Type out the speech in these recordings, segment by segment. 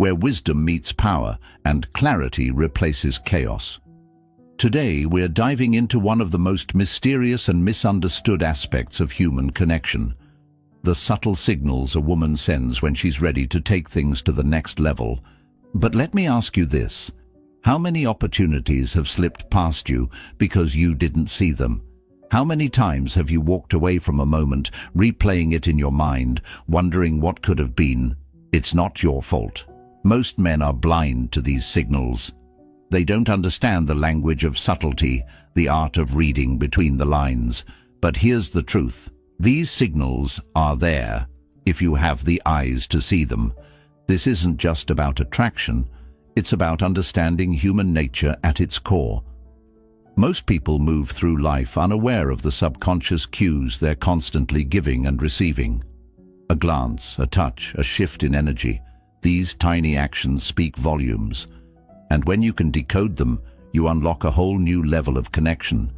where wisdom meets power and clarity replaces chaos. Today, we're diving into one of the most mysterious and misunderstood aspects of human connection: the subtle signals a woman sends when she's ready to take things to the next level. But let me ask you this: how many opportunities have slipped past you because you didn't see them? How many times have you walked away from a moment, replaying it in your mind, wondering what could have been? It's not your fault. Most men are blind to these signals. They don't understand the language of subtlety, the art of reading between the lines. But here's the truth: these signals are there, if you have the eyes to see them. This isn't just about attraction, it's about understanding human nature at its core. Most people move through life unaware of the subconscious cues they're constantly giving and receiving. A glance, a touch, a shift in energy. These tiny actions speak volumes. And when you can decode them, you unlock a whole new level of connection.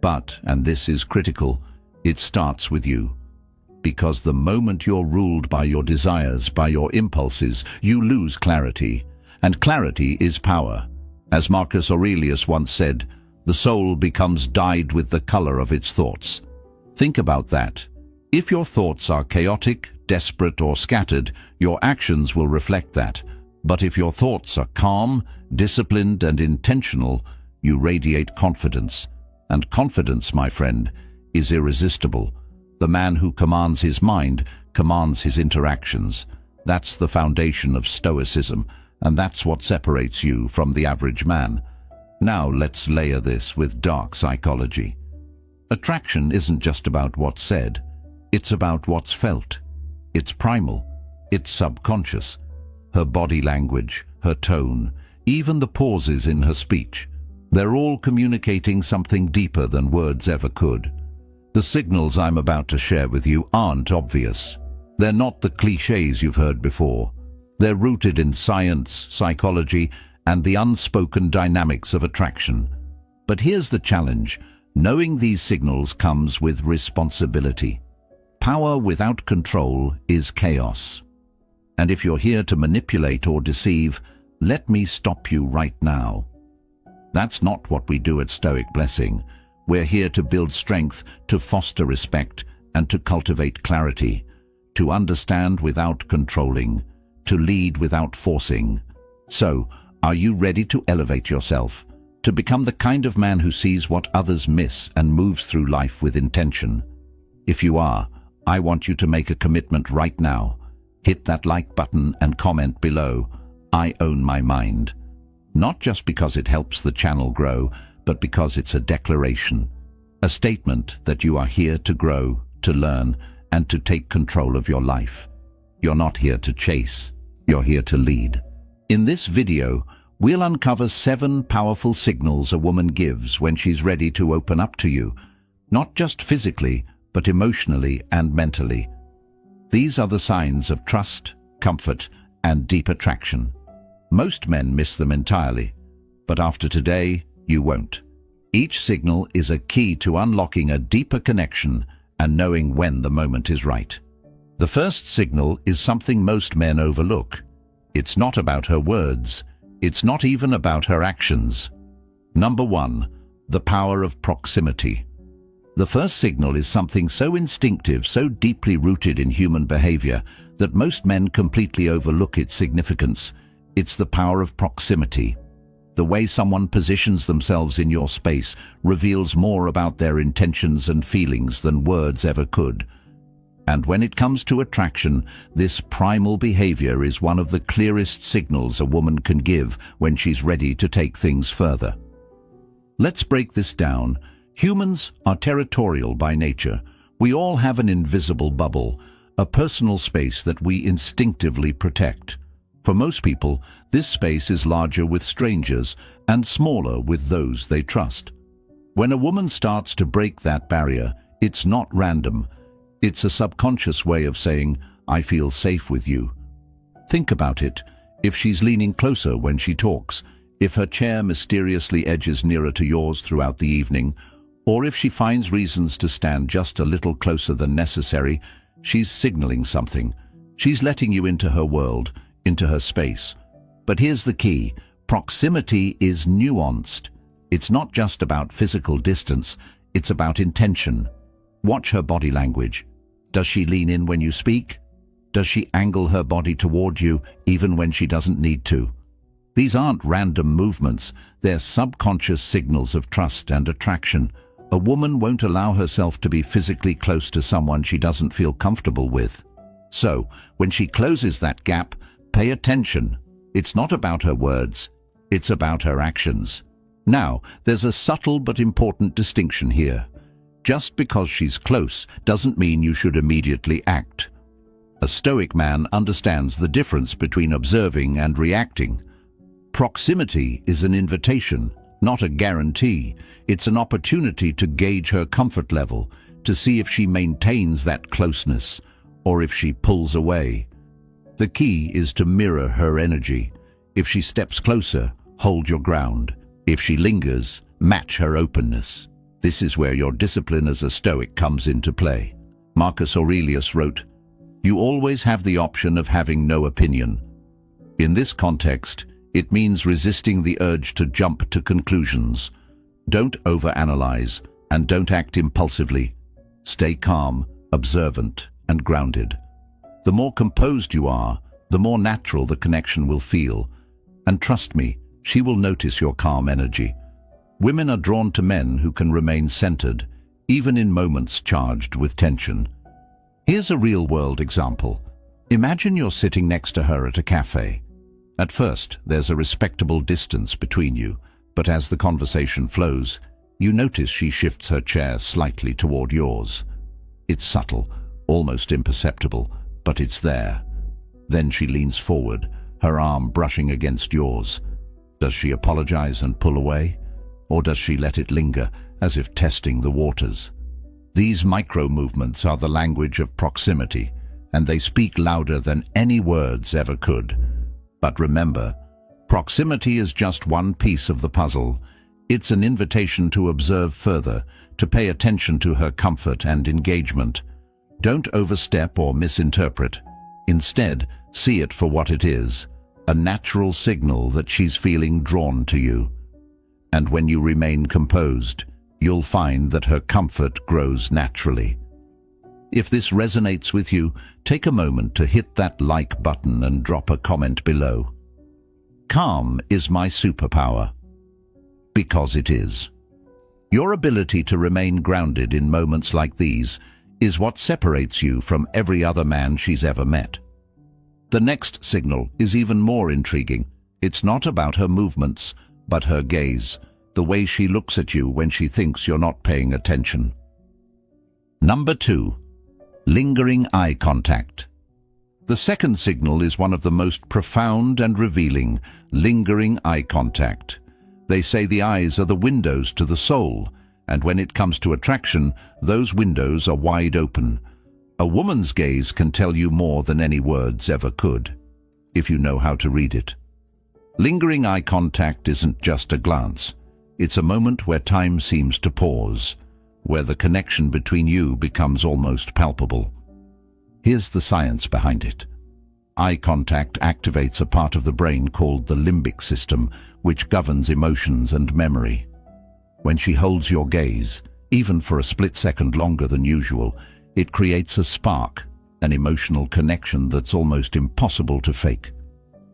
But, and this is critical, it starts with you. Because the moment you're ruled by your desires, by your impulses, you lose clarity. And clarity is power. As Marcus Aurelius once said, the soul becomes dyed with the color of its thoughts. Think about that. If your thoughts are chaotic, desperate, or scattered, your actions will reflect that. But if your thoughts are calm, disciplined, and intentional, you radiate confidence. And confidence, my friend, is irresistible. The man who commands his mind commands his interactions. That's the foundation of Stoicism, and that's what separates you from the average man. Now let's layer this with dark psychology. Attraction isn't just about what's said, it's about what's felt. It's primal, it's subconscious. Her body language, her tone, even the pauses in her speech, they're all communicating something deeper than words ever could. The signals I'm about to share with you aren't obvious. They're not the clichés you've heard before. They're rooted in science, psychology, and the unspoken dynamics of attraction. But here's the challenge: knowing these signals comes with responsibility. Power without control is chaos. And if you're here to manipulate or deceive, let me stop you right now. That's not what we do at Stoic Blessing. We're here to build strength, to foster respect, and to cultivate clarity, to understand without controlling, to lead without forcing. So, are you ready to elevate yourself, to become the kind of man who sees what others miss and moves through life with intention? If you are, I want you to make a commitment right now. Hit that like button and comment below, "I own my mind." Not just because it helps the channel grow, but because it's a declaration, a statement that you are here to grow, to learn, and to take control of your life. You're not here to chase, you're here to lead. In this video, we'll uncover 7 powerful signals a woman gives when she's ready to open up to you, not just physically, but emotionally and mentally. These are the signs of trust, comfort, and deep attraction. Most men miss them entirely, but after today, you won't. Each signal is a key to unlocking a deeper connection and knowing when the moment is right. The first signal is something most men overlook. It's not about her words. It's not even about her actions. Number 1, the power of proximity. The first signal is something so instinctive, so deeply rooted in human behavior, that most men completely overlook its significance. It's the power of proximity. The way someone positions themselves in your space reveals more about their intentions and feelings than words ever could. And when it comes to attraction, this primal behavior is one of the clearest signals a woman can give when she's ready to take things further. Let's break this down. Humans are territorial by nature. We all have an invisible bubble, a personal space that we instinctively protect. For most people, this space is larger with strangers and smaller with those they trust. When a woman starts to break that barrier, it's not random. It's a subconscious way of saying, "I feel safe with you." Think about it. If she's leaning closer when she talks, if her chair mysteriously edges nearer to yours throughout the evening, or if she finds reasons to stand just a little closer than necessary, she's signaling something. She's letting you into her world, into her space. But here's the key. Proximity is nuanced. It's not just about physical distance, it's about intention. Watch her body language. Does she lean in when you speak? Does she angle her body toward you even when she doesn't need to? These aren't random movements, they're subconscious signals of trust and attraction. A woman won't allow herself to be physically close to someone she doesn't feel comfortable with. So, when she closes that gap, pay attention. It's not about her words, it's about her actions. Now, there's a subtle but important distinction here. Just because she's close doesn't mean you should immediately act. A Stoic man understands the difference between observing and reacting. Proximity is an invitation, not a guarantee. It's an opportunity to gauge her comfort level, to see if she maintains that closeness, or if she pulls away. The key is to mirror her energy. If she steps closer, hold your ground. If she lingers, match her openness. This is where your discipline as a Stoic comes into play. Marcus Aurelius wrote, "You always have the option of having no opinion." In this context, it means resisting the urge to jump to conclusions. Don't overanalyze and don't act impulsively. Stay calm, observant, and grounded. The more composed you are, the more natural the connection will feel. And trust me, she will notice your calm energy. Women are drawn to men who can remain centered, even in moments charged with tension. Here's a real-world example. Imagine you're sitting next to her at a cafe. At first, there's a respectable distance between you, but as the conversation flows, you notice she shifts her chair slightly toward yours. It's subtle, almost imperceptible, but it's there. Then she leans forward, her arm brushing against yours. Does she apologize and pull away? Or does she let it linger, as if testing the waters? These micro-movements are the language of proximity, and they speak louder than any words ever could. But remember, proximity is just one piece of the puzzle. It's an invitation to observe further, to pay attention to her comfort and engagement. Don't overstep or misinterpret. Instead, see it for what it is, a natural signal that she's feeling drawn to you. And when you remain composed, you'll find that her comfort grows naturally. If this resonates with you, take a moment to hit that like button and drop a comment below. Calm is my superpower. Because it is. Your ability to remain grounded in moments like these is what separates you from every other man she's ever met. The next signal is even more intriguing. It's not about her movements, but her gaze, the way she looks at you when she thinks you're not paying attention. Number 2. Lingering eye contact. The second signal is one of the most profound and revealing, lingering eye contact. They say the eyes are the windows to the soul, and when it comes to attraction, those windows are wide open. A woman's gaze can tell you more than any words ever could, if you know how to read it. Lingering eye contact isn't just a glance. It's a moment where time seems to pause, where the connection between you becomes almost palpable. Here's the science behind it. Eye contact activates a part of the brain called the limbic system, which governs emotions and memory. When she holds your gaze, even for a split second longer than usual, it creates a spark, an emotional connection that's almost impossible to fake.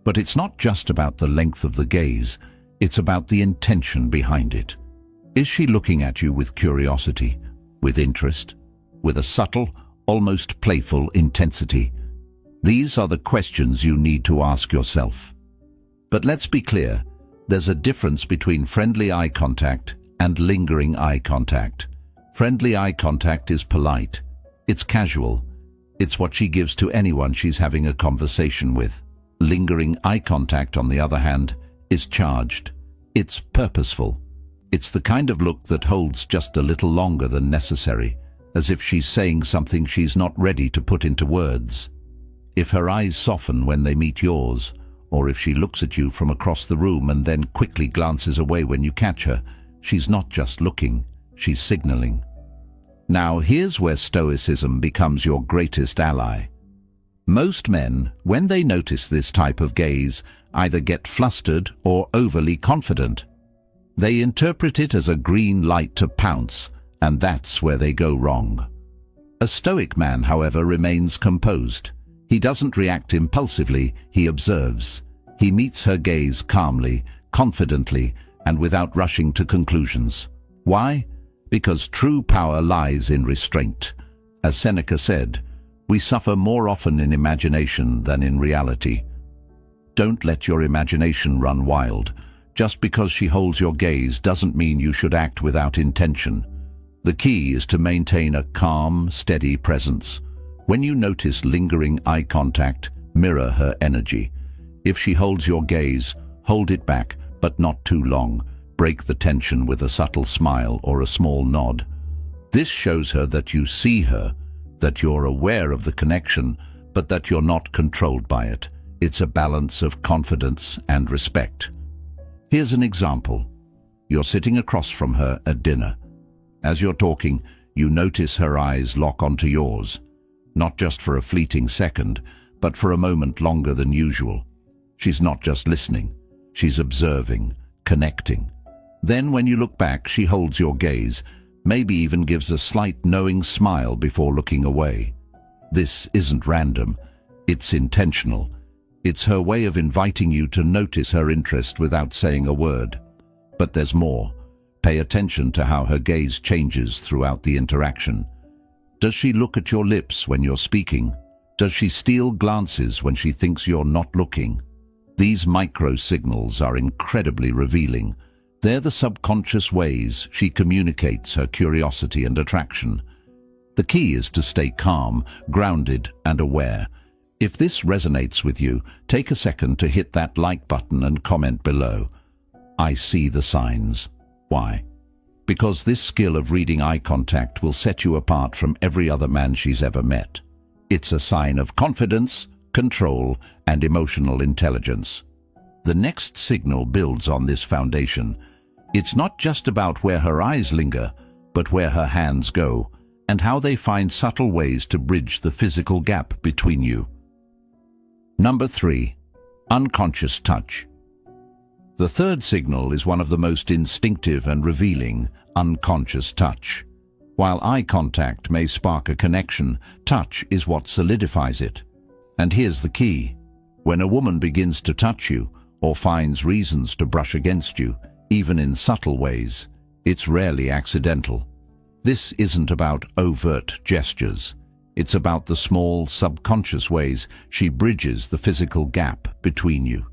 But it's not just about the length of the gaze, it's about the intention behind it. Is she looking at you with curiosity, with interest, with a subtle, almost playful intensity? These are the questions you need to ask yourself. But let's be clear, there's a difference between friendly eye contact and lingering eye contact. Friendly eye contact is polite, it's casual, it's what she gives to anyone she's having a conversation with. Lingering eye contact, on the other hand, is charged. It's purposeful. It's the kind of look that holds just a little longer than necessary, as if she's saying something she's not ready to put into words. If her eyes soften when they meet yours, or if she looks at you from across the room and then quickly glances away when you catch her, she's not just looking, she's signaling. Now, here's where Stoicism becomes your greatest ally. Most men, when they notice this type of gaze, either get flustered or overly confident. They interpret it as a green light to pounce, and that's where they go wrong. A Stoic man, however, remains composed. He doesn't react impulsively, he observes. He meets her gaze calmly, confidently, and without rushing to conclusions. Why? Because true power lies in restraint. As Seneca said, we suffer more often in imagination than in reality. Don't let your imagination run wild. Just because she holds your gaze doesn't mean you should act without intention. The key is to maintain a calm, steady presence. When you notice lingering eye contact, mirror her energy. If she holds your gaze, hold it back, but not too long. Break the tension with a subtle smile or a small nod. This shows her that you see her, that you're aware of the connection, but that you're not controlled by it. It's a balance of confidence and respect. Here's an example. You're sitting across from her at dinner. As you're talking, you notice her eyes lock onto yours, not just for a fleeting second, but for a moment longer than usual. She's not just listening, she's observing, connecting. Then when you look back, she holds your gaze, maybe even gives a slight knowing smile before looking away. This isn't random, it's intentional. It's her way of inviting you to notice her interest without saying a word. But there's more. Pay attention to how her gaze changes throughout the interaction. Does she look at your lips when you're speaking? Does she steal glances when she thinks you're not looking? These micro signals are incredibly revealing. They're the subconscious ways she communicates her curiosity and attraction. The key is to stay calm, grounded, and aware. If this resonates with you, take a second to hit that like button and comment below. I see the signs. Why? Because this skill of reading eye contact will set you apart from every other man she's ever met. It's a sign of confidence, control, and emotional intelligence. The next signal builds on this foundation. It's not just about where her eyes linger, but where her hands go, and how they find subtle ways to bridge the physical gap between you. Number 3. Unconscious touch. The third signal is one of the most instinctive and revealing, unconscious touch. While eye contact may spark a connection, touch is what solidifies it. And here's the key. When a woman begins to touch you, or finds reasons to brush against you, even in subtle ways, it's rarely accidental. This isn't about overt gestures. It's about the small, subconscious ways she bridges the physical gap between you.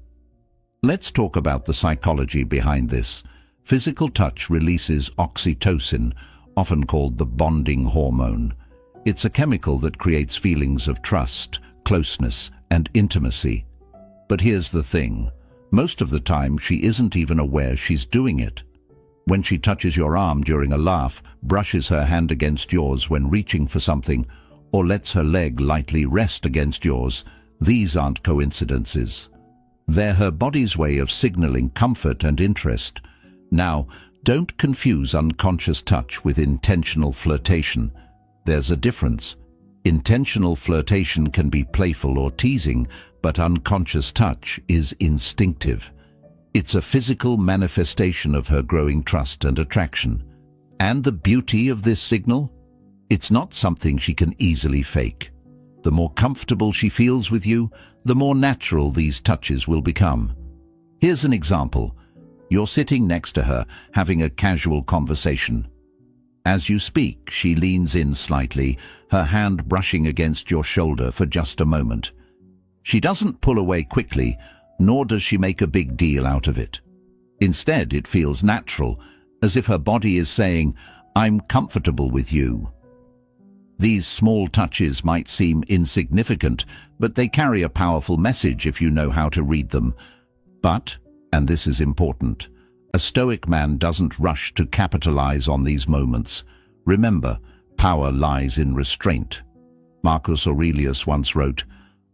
Let's talk about the psychology behind this. Physical touch releases oxytocin, often called the bonding hormone. It's a chemical that creates feelings of trust, closeness, and intimacy. But here's the thing. Most of the time, she isn't even aware she's doing it. When she touches your arm during a laugh, brushes her hand against yours when reaching for something, or lets her leg lightly rest against yours, these aren't coincidences. They're her body's way of signaling comfort and interest. Now, don't confuse unconscious touch with intentional flirtation. There's a difference. Intentional flirtation can be playful or teasing, but unconscious touch is instinctive. It's a physical manifestation of her growing trust and attraction. And the beauty of this signal? It's not something she can easily fake. The more comfortable she feels with you, the more natural these touches will become. Here's an example. You're sitting next to her, having a casual conversation. As you speak, she leans in slightly, her hand brushing against your shoulder for just a moment. She doesn't pull away quickly, nor does she make a big deal out of it. Instead, it feels natural, as if her body is saying, "I'm comfortable with you." These small touches might seem insignificant, but they carry a powerful message if you know how to read them. But, and this is important, a Stoic man doesn't rush to capitalize on these moments. Remember, power lies in restraint. Marcus Aurelius once wrote,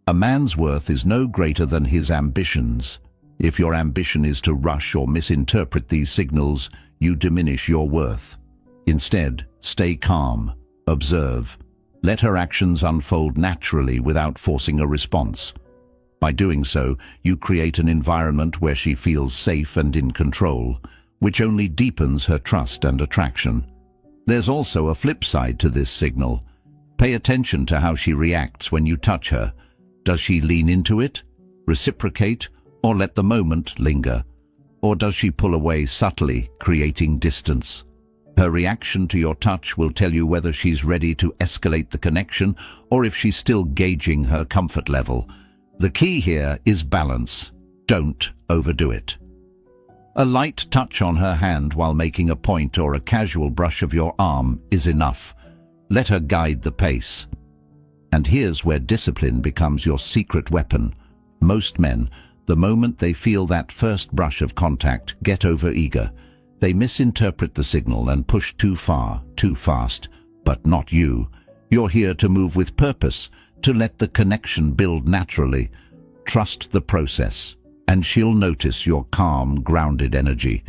"A man's worth is no greater than his ambitions. If your ambition is to rush or misinterpret these signals, you diminish your worth. Instead, stay calm, observe, Let her actions unfold naturally without forcing a response. By doing so, you create an environment where she feels safe and in control, which only deepens her trust and attraction. There's also a flip side to this signal. Pay attention to how she reacts when you touch her. Does she lean into it, reciprocate, or let the moment linger? Or does she pull away subtly, creating distance? Her reaction to your touch will tell you whether she's ready to escalate the connection or if she's still gauging her comfort level. The key here is balance. Don't overdo it. A light touch on her hand while making a point or a casual brush of your arm is enough. Let her guide the pace. And here's where discipline becomes your secret weapon. Most men, the moment they feel that first brush of contact, get overeager. They misinterpret the signal and push too far, too fast. But not you. You're here to move with purpose, to let the connection build naturally. Trust the process, and she'll notice your calm, grounded energy.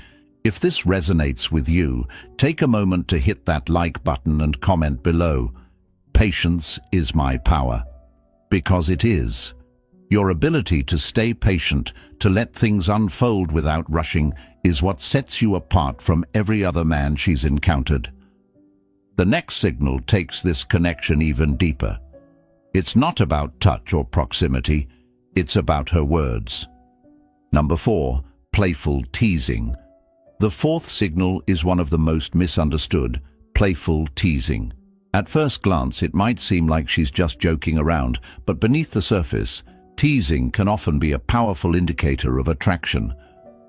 If this resonates with you, take a moment to hit that like button and comment below. Patience is my power. Because it is. Your ability to stay patient, to let things unfold without rushing, is what sets you apart from every other man she's encountered. The next signal takes this connection even deeper. It's not about touch or proximity, it's about her words. Number 4, playful teasing. The fourth signal is one of the most misunderstood, playful teasing. At first glance, it might seem like she's just joking around, but beneath the surface, teasing can often be a powerful indicator of attraction.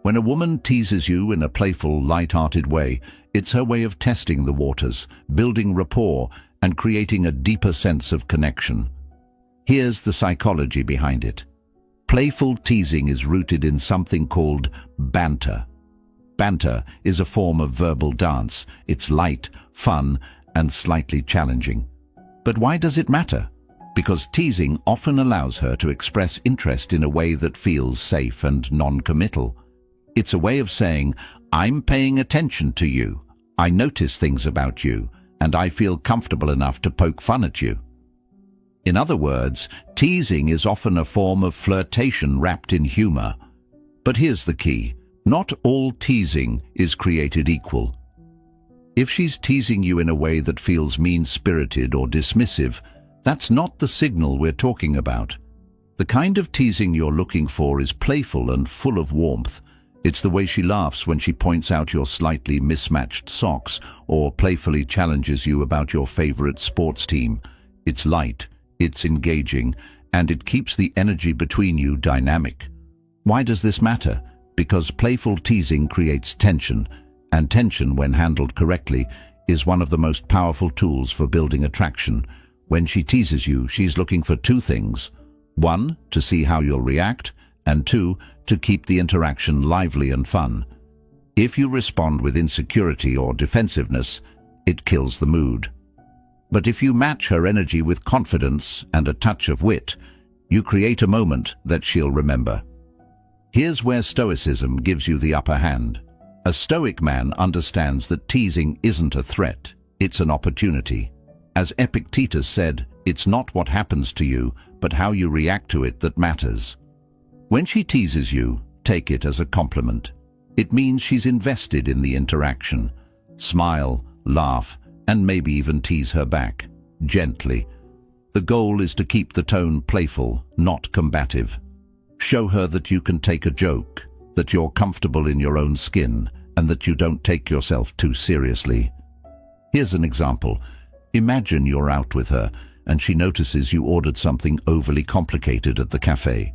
When a woman teases you in a playful, light-hearted way, it's her way of testing the waters, building rapport, and creating a deeper sense of connection. Here's the psychology behind it. Playful teasing is rooted in something called banter. Banter is a form of verbal dance. It's light, fun, and slightly challenging. But why does it matter? Because teasing often allows her to express interest in a way that feels safe and non-committal. It's a way of saying, I'm paying attention to you, I notice things about you, and I feel comfortable enough to poke fun at you. In other words, teasing is often a form of flirtation wrapped in humor. But here's the key. Not all teasing is created equal. If she's teasing you in a way that feels mean-spirited or dismissive, that's not the signal we're talking about. The kind of teasing you're looking for is playful and full of warmth. It's the way she laughs when she points out your slightly mismatched socks or playfully challenges you about your favorite sports team. It's light, it's engaging, and it keeps the energy between you dynamic. Why does this matter? Because playful teasing creates tension, and tension, when handled correctly, is one of the most powerful tools for building attraction. When she teases you, she's looking for two things. 1, to see how you'll react, and 2, to keep the interaction lively and fun. If you respond with insecurity or defensiveness, it kills the mood. But if you match her energy with confidence and a touch of wit, you create a moment that she'll remember. Here's where Stoicism gives you the upper hand. A Stoic man understands that teasing isn't a threat, it's an opportunity. As Epictetus said, it's not what happens to you, but how you react to it that matters. When she teases you, take it as a compliment. It means she's invested in the interaction. Smile, laugh, and maybe even tease her back, gently. The goal is to keep the tone playful, not combative. Show her that you can take a joke, that you're comfortable in your own skin, and that you don't take yourself too seriously. Here's an example. Imagine you're out with her, and she notices you ordered something overly complicated at the cafe.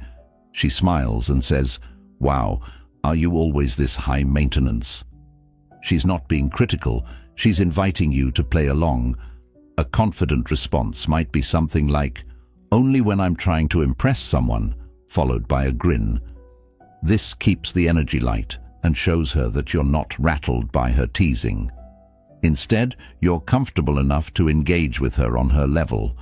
She smiles and says, "Wow, are you always this high maintenance?" She's not being critical, she's inviting you to play along. A confident response might be something like, "Only when I'm trying to impress someone," followed by a grin. This keeps the energy light and shows her that you're not rattled by her teasing. Instead, you're comfortable enough to engage with her on her level.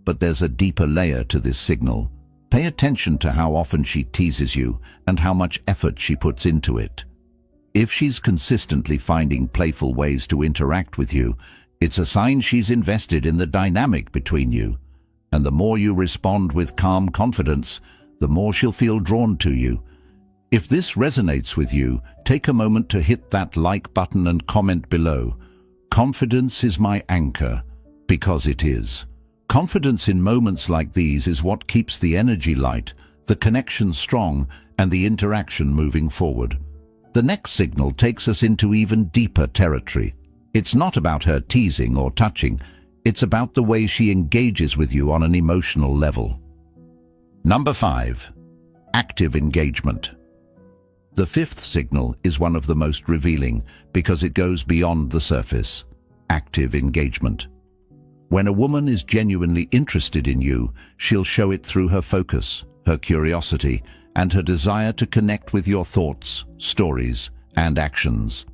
But there's a deeper layer to this signal. Pay attention to how often she teases you and how much effort she puts into it. If she's consistently finding playful ways to interact with you, It's a sign she's invested in the dynamic between you. And the more you respond with calm confidence, the more she'll feel drawn to you. If this resonates with you, take a moment to hit that like button and comment below. Confidence is my anchor, because it is. Confidence in moments like these is what keeps the energy light, the connection strong, and the interaction moving forward. The next signal takes us into even deeper territory. It's not about her teasing or touching. It's about the way she engages with you on an emotional level. Number 5. Active engagement. The fifth signal is one of the most revealing because it goes beyond the surface. Active engagement. When a woman is genuinely interested in you, she'll show it through her focus, her curiosity, and her desire to connect with your thoughts, stories, and actions.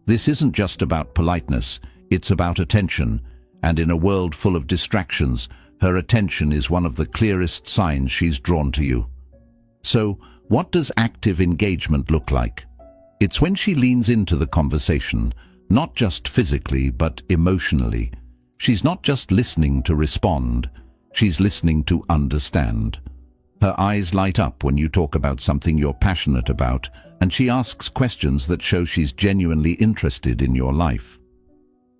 This isn't just about politeness, it's about attention, and in a world full of distractions, her attention is one of the clearest signs she's drawn to you. So, what does active engagement look like? It's when she leans into the conversation, not just physically but emotionally. She's not just listening to respond, she's listening to understand. Her eyes light up when you talk about something you're passionate about, and she asks questions that show she's genuinely interested in your life.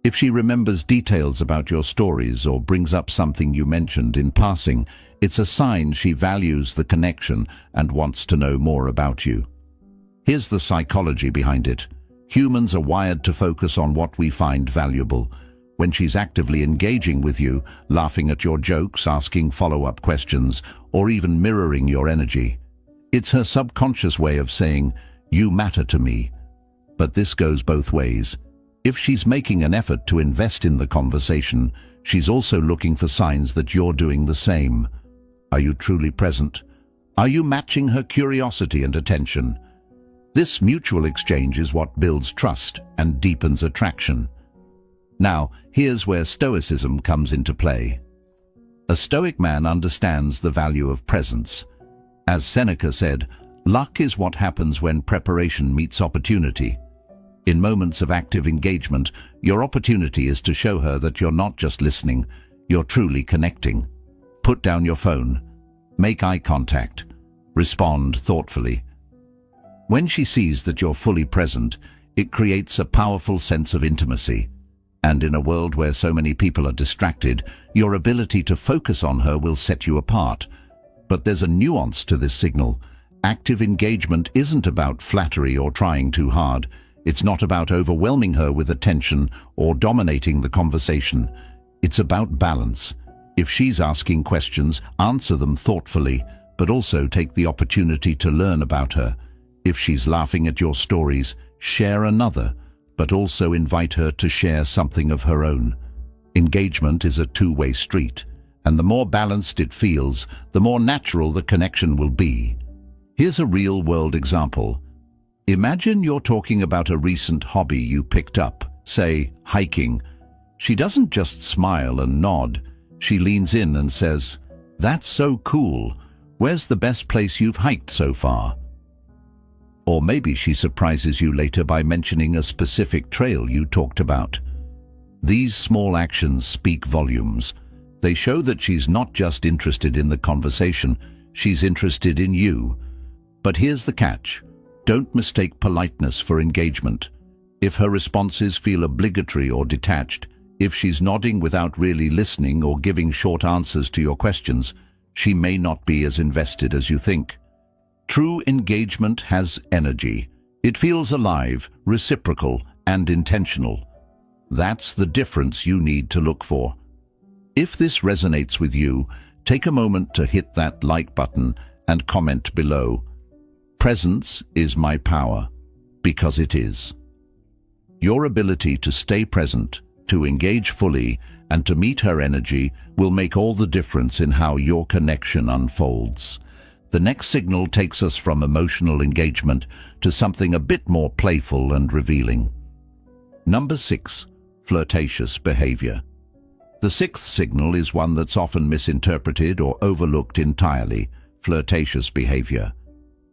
If she remembers details about your stories or brings up something you mentioned in passing, it's a sign she values the connection and wants to know more about you. Here's the psychology behind it. Humans are wired to focus on what we find valuable. When she's actively engaging with you, laughing at your jokes, asking follow-up questions, or even mirroring your energy, it's her subconscious way of saying, "You matter to me." But this goes both ways. If she's making an effort to invest in the conversation, she's also looking for signs that you're doing the same. Are you truly present? Are you matching her curiosity and attention? This mutual exchange is what builds trust and deepens attraction. Now, here's where Stoicism comes into play. A Stoic man understands the value of presence. As Seneca said, luck is what happens when preparation meets opportunity. In moments of active engagement, your opportunity is to show her that you're not just listening, you're truly connecting. Put down your phone. Make eye contact. Respond thoughtfully. When she sees that you're fully present, it creates a powerful sense of intimacy. And in a world where so many people are distracted, your ability to focus on her will set you apart. But there's a nuance to this signal. Active engagement isn't about flattery or trying too hard. It's not about overwhelming her with attention or dominating the conversation. It's about balance. If she's asking questions, answer them thoughtfully, but also take the opportunity to learn about her. If she's laughing at your stories, share another, but also invite her to share something of her own. Engagement is a two-way street, and the more balanced it feels, the more natural the connection will be. Here's a real-world example. Imagine you're talking about a recent hobby you picked up, say, hiking. She doesn't just smile and nod. She leans in and says, "That's so cool. Where's the best place you've hiked so far?" Or maybe she surprises you later by mentioning a specific trail you talked about. These small actions speak volumes. They show that she's not just interested in the conversation, she's interested in you. But here's the catch. Don't mistake politeness for engagement. If her responses feel obligatory or detached, if she's nodding without really listening or giving short answers to your questions, she may not be as invested as you think. True engagement has energy. It feels alive, reciprocal, and intentional. That's the difference you need to look for. If this resonates with you, take a moment to hit that like button and comment below. Presence is my power, because it is. Your ability to stay present, to engage fully, and to meet her energy will make all the difference in how your connection unfolds. The next signal takes us from emotional engagement to something a bit more playful and revealing. Number 6. Flirtatious behavior. The sixth signal is one that's often misinterpreted or overlooked entirely: flirtatious behavior.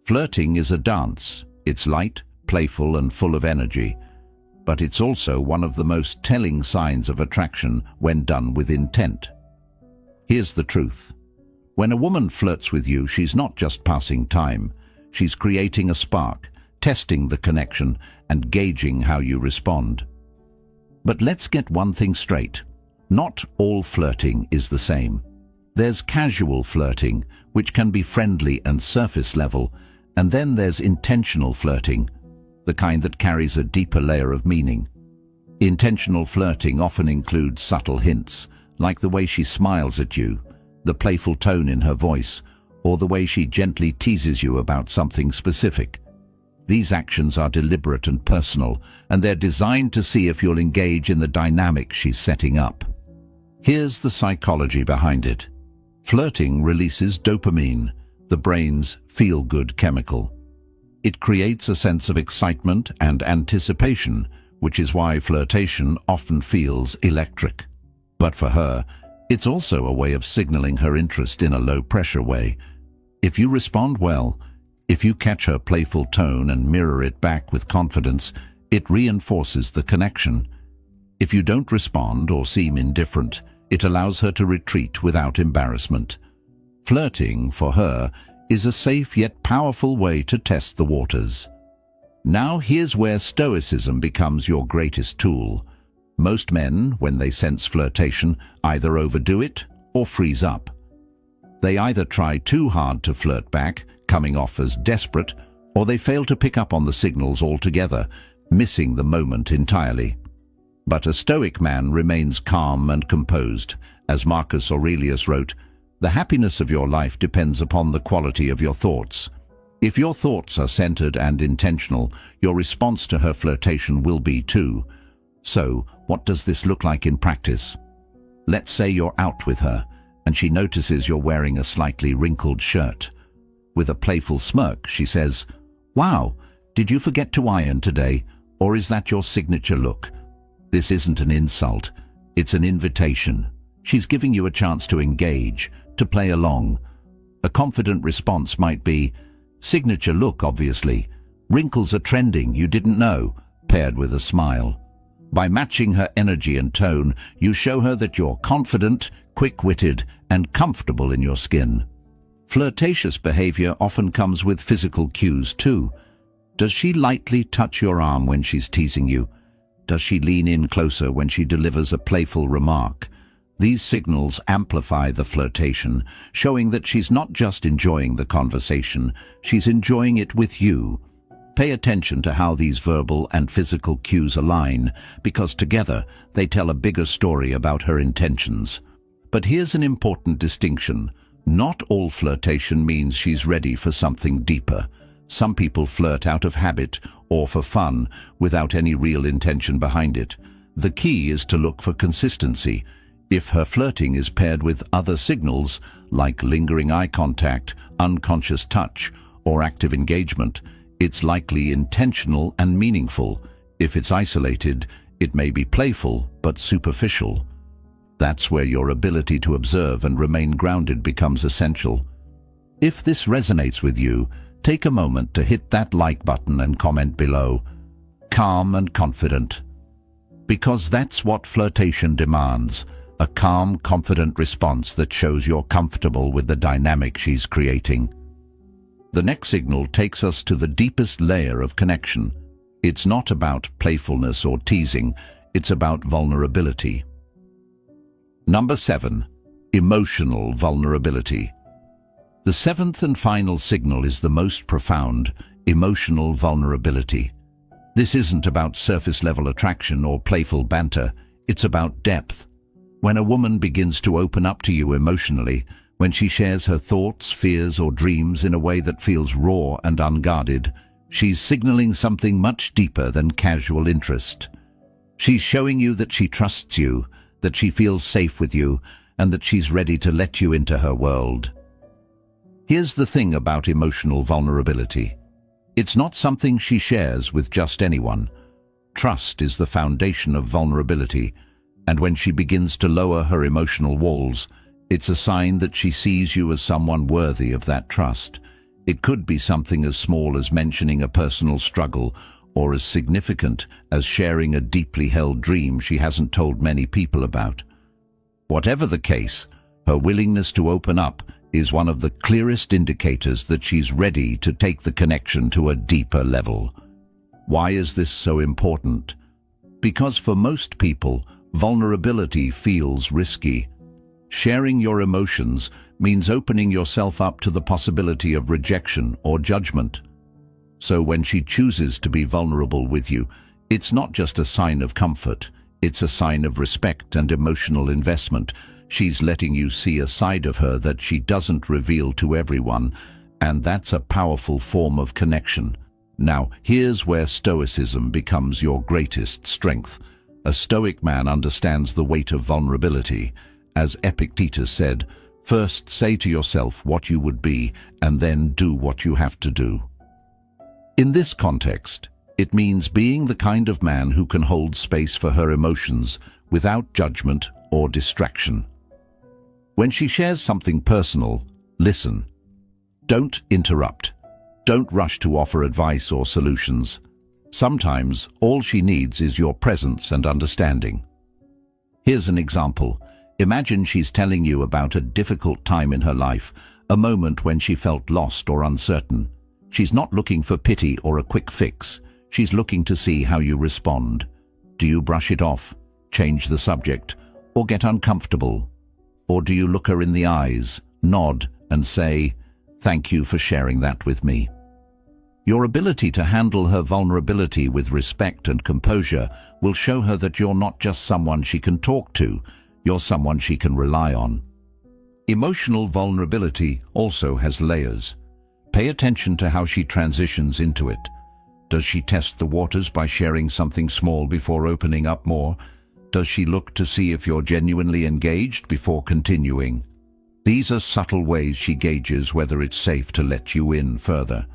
Flirting is a dance. It's light, playful, and full of energy. but it's also one of the most telling signs of attraction when done with intent. Here's the truth. When a woman flirts with you, she's not just passing time. She's creating a spark, testing the connection, and gauging how you respond. But let's get one thing straight. Not all flirting is the same. There's casual flirting, which can be friendly and surface level, and then there's intentional flirting, the kind that carries a deeper layer of meaning. Intentional flirting often includes subtle hints, like the way she smiles at you, the playful tone in her voice, or the way she gently teases you about something specific. These actions are deliberate and personal, and they're designed to see if you'll engage in the dynamic she's setting up. Here's the psychology behind it. Flirting releases dopamine, the brain's feel-good chemical. It creates a sense of excitement and anticipation, which is why flirtation often feels electric. But for her, it's also a way of signaling her interest in a low-pressure way. If you respond well, if you catch her playful tone and mirror it back with confidence, it reinforces the connection. If you don't respond or seem indifferent, it allows her to retreat without embarrassment. Flirting, for her, is a safe yet powerful way to test the waters. Now here's where Stoicism becomes your greatest tool. Most men, when they sense flirtation, either overdo it or freeze up. They either try too hard to flirt back, coming off as desperate, or they fail to pick up on the signals altogether, missing the moment entirely. But a Stoic man remains calm and composed. As Marcus Aurelius wrote, "The happiness of your life depends upon the quality of your thoughts." If your thoughts are centered and intentional, your response to her flirtation will be too. So, what does this look like in practice? Let's say you're out with her, and she notices you're wearing a slightly wrinkled shirt. With a playful smirk, she says, "Wow, did you forget to iron today, or is that your signature look?" This isn't an insult, it's an invitation. She's giving you a chance to engage, to play along. A confident response might be, "Signature look, obviously. Wrinkles are trending, you didn't know," paired with a smile. By matching her energy and tone, you show her that you're confident, quick-witted, and comfortable in your skin. Flirtatious behavior often comes with physical cues too. Does she lightly touch your arm when she's teasing you? Does she lean in closer when she delivers a playful remark? These signals amplify the flirtation, showing that she's not just enjoying the conversation, she's enjoying it with you. Pay attention to how these verbal and physical cues align, because together they tell a bigger story about her intentions. But here's an important distinction. Not all flirtation means she's ready for something deeper. Some people flirt out of habit or for fun, without any real intention behind it. The key is to look for consistency. If her flirting is paired with other signals, like lingering eye contact, unconscious touch, or active engagement, it's likely intentional and meaningful. If it's isolated, it may be playful but superficial. That's where your ability to observe and remain grounded becomes essential. If this resonates with you, take a moment to hit that like button and comment below. Calm and confident. Because that's what flirtation demands. A calm, confident response that shows you're comfortable with the dynamic she's creating. The next signal takes us to the deepest layer of connection. It's not about playfulness or teasing, it's about vulnerability. Number 7. Emotional vulnerability. The seventh and final signal is the most profound, emotional vulnerability. This isn't about surface-level attraction or playful banter, it's about depth. When a woman begins to open up to you emotionally, when she shares her thoughts, fears, or dreams in a way that feels raw and unguarded, she's signaling something much deeper than casual interest. She's showing you that she trusts you, that she feels safe with you, and that she's ready to let you into her world. Here's the thing about emotional vulnerability. It's not something she shares with just anyone. Trust is the foundation of vulnerability, and when she begins to lower her emotional walls, it's a sign that she sees you as someone worthy of that trust. It could be something as small as mentioning a personal struggle or as significant as sharing a deeply held dream she hasn't told many people about. Whatever the case, her willingness to open up is one of the clearest indicators that she's ready to take the connection to a deeper level. Why is this so important? Because for most people, vulnerability feels risky. Sharing your emotions means opening yourself up to the possibility of rejection or judgment. So when she chooses to be vulnerable with you, it's not just a sign of comfort, it's a sign of respect and emotional investment. She's letting you see a side of her that she doesn't reveal to everyone, and that's a powerful form of connection. Now, here's where Stoicism becomes your greatest strength. A Stoic man understands the weight of vulnerability. As Epictetus said, first say to yourself what you would be, and then do what you have to do. In this context, it means being the kind of man who can hold space for her emotions without judgment or distraction. When she shares something personal, listen. Don't interrupt. Don't rush to offer advice or solutions. Sometimes all she needs is your presence and understanding. Here's an example. Imagine she's telling you about a difficult time in her life, a moment when she felt lost or uncertain. She's not looking for pity or a quick fix. She's looking to see how you respond. Do you brush it off, change the subject, or get uncomfortable? Or do you look her in the eyes, nod, and say, "Thank you for sharing that with me"? Your ability to handle her vulnerability with respect and composure will show her that you're not just someone she can talk to, you're someone she can rely on. Emotional vulnerability also has layers. Pay attention to how she transitions into it. Does she test the waters by sharing something small before opening up more? Does she look to see if you're genuinely engaged before continuing? These are subtle ways she gauges whether it's safe to let you in further.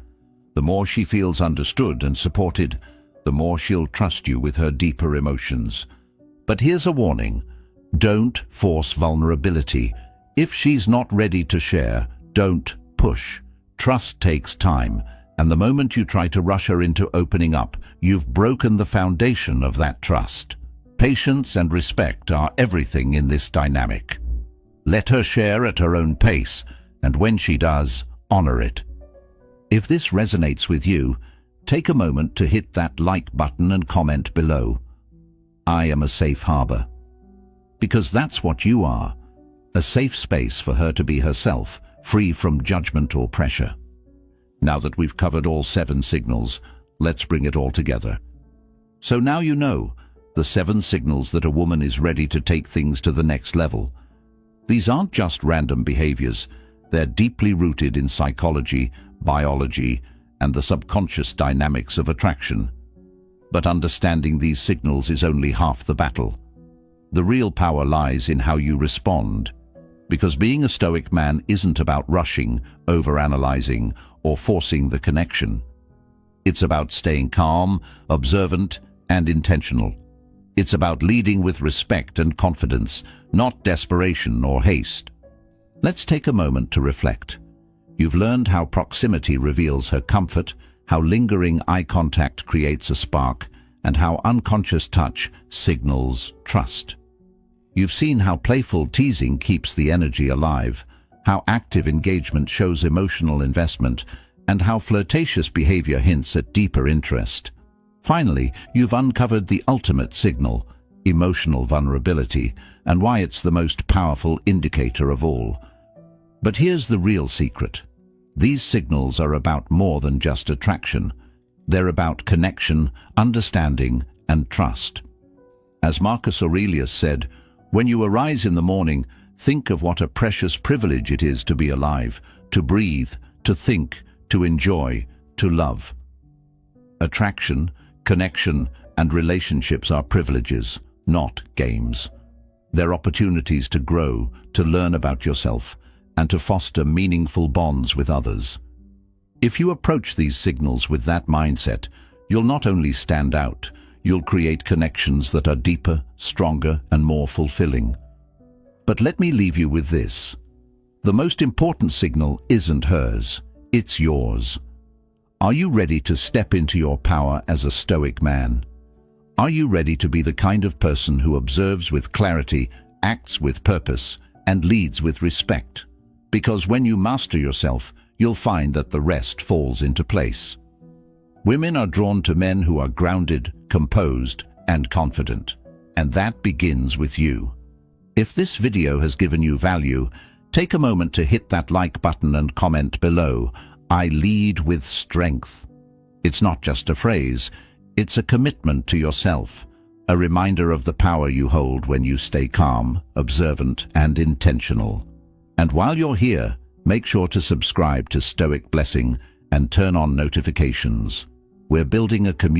The more she feels understood and supported, the more she'll trust you with her deeper emotions. But here's a warning. Don't force vulnerability. If she's not ready to share, don't push. Trust takes time, and the moment you try to rush her into opening up, you've broken the foundation of that trust. Patience and respect are everything in this dynamic. Let her share at her own pace, and when she does, honor it. If this resonates with you, take a moment to hit that like button and comment below. I am a safe harbor. Because that's what you are, a safe space for her to be herself, free from judgment or pressure. Now that we've covered all 7 signals, let's bring it all together. So now you know the 7 signals that a woman is ready to take things to the next level. These aren't just random behaviors, they're deeply rooted in psychology, biology, and the subconscious dynamics of attraction. But understanding these signals is only half the battle. The real power lies in how you respond. Because being a Stoic man isn't about rushing, overanalyzing, or forcing the connection. It's about staying calm, observant, and intentional. It's about leading with respect and confidence, not desperation or haste. Let's take a moment to reflect. You've learned how proximity reveals her comfort, how lingering eye contact creates a spark, and how unconscious touch signals trust. You've seen how playful teasing keeps the energy alive, how active engagement shows emotional investment, and how flirtatious behavior hints at deeper interest. Finally, you've uncovered the ultimate signal, emotional vulnerability, and why it's the most powerful indicator of all. But here's the real secret. These signals are about more than just attraction. They're about connection, understanding, and trust. As Marcus Aurelius said, "When you arise in the morning, think of what a precious privilege it is to be alive, to breathe, to think, to enjoy, to love." Attraction, connection, and relationships are privileges, not games. They're opportunities to grow, to learn about yourself, and to foster meaningful bonds with others. If you approach these signals with that mindset, you'll not only stand out, you'll create connections that are deeper, stronger, and more fulfilling. But let me leave you with this. The most important signal isn't hers, it's yours. Are you ready to step into your power as a Stoic man? Are you ready to be the kind of person who observes with clarity, acts with purpose, and leads with respect? Because when you master yourself, you'll find that the rest falls into place. Women are drawn to men who are grounded, composed, and confident. And that begins with you. If this video has given you value, take a moment to hit that like button and comment below, "I lead with strength." It's not just a phrase, it's a commitment to yourself, a reminder of the power you hold when you stay calm, observant, and intentional. And while you're here, make sure to subscribe to Stoic Blessing and turn on notifications. We're building a community